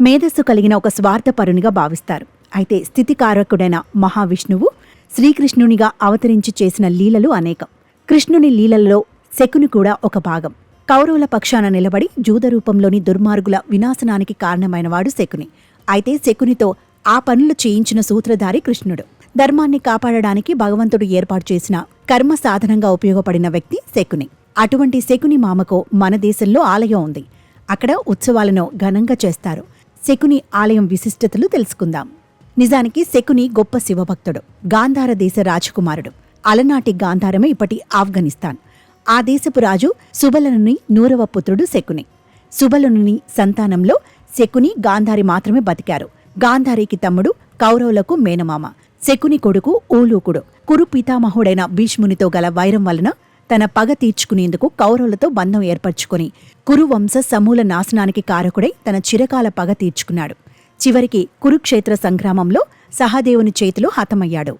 మేధస్సు కలిగిన ఒక స్వార్థపరునిగా భావిస్తారు. అయితే స్థితికారకుడైన మహావిష్ణువు శ్రీకృష్ణునిగా అవతరించి చేసిన లీలలు అనేకం. కృష్ణుని లీలల్లో శకుని కూడా ఒక భాగం. కౌరవుల పక్షాన నిలబడి జూదరూపంలోని దుర్మార్గుల వినాశనానికి కారణమైనవాడు శకుని. అయితే శకునితో ఆ పనులు చేయించిన సూత్రధారి కృష్ణుడు. ధర్మాన్ని కాపాడడానికి భగవంతుడు ఏర్పాటు చేసిన కర్మ సాధనంగా ఉపయోగపడిన వ్యక్తి శకుని. అటువంటి శకుని మామకు మన దేశంలో ఆలయం ఉంది. అక్కడ ఉత్సవాలను ఘనంగా చేస్తారు. శకుని ఆలయం విశిష్టతలు తెలుసుకుందాం. నిజానికి శకుని గొప్ప శివభక్తుడు. గాంధార దేశ రాజకుమారుడు. అలనాటి గాంధారమే ఇప్పటి ఆఫ్ఘనిస్తాన్. ఆ దేశపు రాజు సుబలనుని 100వ పుత్రుడు శకుని. సుబలనుని సంతానంలో శకుని, గాంధారి మాత్రమే బతికారు. గాంధారికి తమ్ముడు, కౌరవులకు మేనమామ. శకుని కొడుకు ఊలూకుడు కురు పితామహుడైన భీష్మునితో గల వైరం వలన తన పగ తీర్చుకునేందుకు కౌరవులతో బంధం ఏర్పరచుకుని కురువంశ సమూల నాశనానికి కారకుడై తన చిరకాల పగ తీర్చుకున్నాడు. చివరికి కురుక్షేత్ర సంగ్రామంలో సహదేవుని చేతిలో హతమయ్యాడు.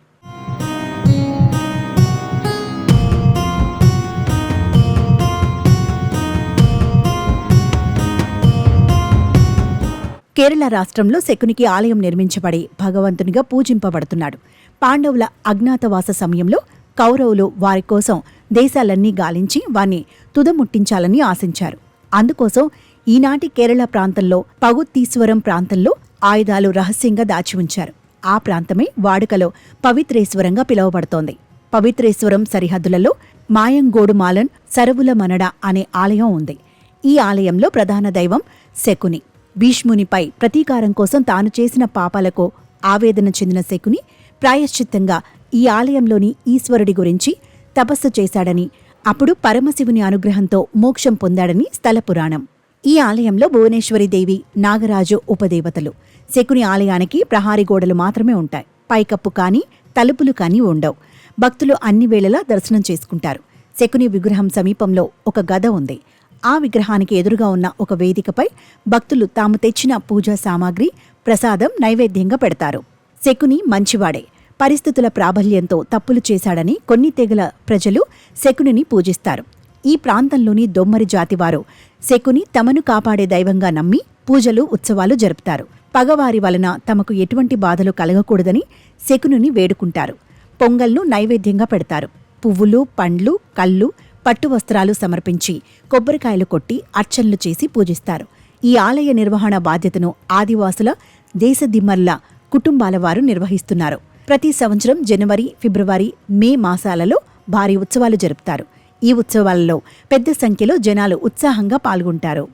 కేరళ రాష్ట్రంలో శకునికి ఆలయం నిర్మించబడి భగవంతునిగా పూజింపబడుతున్నాడు. పాండవుల అజ్ఞాతవాస సమయంలో కౌరవులు వారి కోసం దేశాలన్నీ గాలించి వాణ్ణి తుదముట్టించాలని ఆశించారు. అందుకోసం ఈనాటి కేరళ ప్రాంతంలో పగుత్తీశ్వరం ప్రాంతంలో ఆయుధాలు రహస్యంగా దాచి ఉంచారు. ఆ ప్రాంతమే వాడుకలో పవిత్రేశ్వరంగా పిలువబడుతోంది. పవిత్రేశ్వరం సరిహద్దులలో మాయంగోడుమాలన్ సరవుల మనడ అనే ఆలయం ఉంది. ఈ ఆలయంలో ప్రధాన దైవం శకుని. భీష్మునిపై ప్రతీకారం కోసం తాను చేసిన పాపాలకు ఆవేదన చెందిన శకుని ప్రాయశ్చిత్తంగా ఈ ఆలయంలోని ఈశ్వరుడి గురించి తపస్సు చేశాడని, అప్పుడు పరమశివుని అనుగ్రహంతో మోక్షం పొందాడని స్థల పురాణం. ఈ ఆలయంలో భువనేశ్వరీదేవి, నాగరాజు ఉపదేవతలు. శకుని ఆలయానికి ప్రహారీ గోడలు మాత్రమే ఉంటాయి. పైకప్పు కానీ తలుపులు కానీ ఉండవు. భక్తులు అన్ని వేళలా దర్శనం చేసుకుంటారు. శకుని విగ్రహం సమీపంలో ఒక గద ఉంది. ఆ విగ్రహానికి ఎదురుగా ఉన్న ఒక వేదికపై భక్తులు తాము తెచ్చిన పూజా సామాగ్రి, ప్రసాదం నైవేద్యంగా పెడతారు. శకుని మంచివాడే. పరిస్థితుల ప్రాబల్యంతో తప్పులు చేశాడని కొన్ని తెగల ప్రజలు శకునిని పూజిస్తారు. ఈ ప్రాంతంలోని దొమ్మరి జాతివారు శకుని తమను కాపాడే దైవంగా నమ్మి పూజలు, ఉత్సవాలు జరుపుతారు. పగవారి వలన తమకు ఎటువంటి బాధలు కలగకూడదని శకునిని వేడుకుంటారు. పొంగల్ను నైవేద్యంగా పెడతారు. పువ్వులు, పండ్లు, కళ్ళు, పట్టు వస్త్రాలు సమర్పించి కొబ్బరికాయలు కొట్టి అర్చనలు చేసి పూజిస్తారు. ఈ ఆలయ నిర్వహణ బాధ్యతను ఆదివాసుల, దేశదిమ్మర్ల కుటుంబాల వారు నిర్వహిస్తున్నారు. ప్రతి సంవత్సరం జనవరి, ఫిబ్రవరి, మే మాసాలలో భారీ ఉత్సవాలు జరుపుతారు. ఈ ఉత్సవాలలో పెద్ద సంఖ్యలో జనాలు ఉత్సాహంగా పాల్గొంటారు.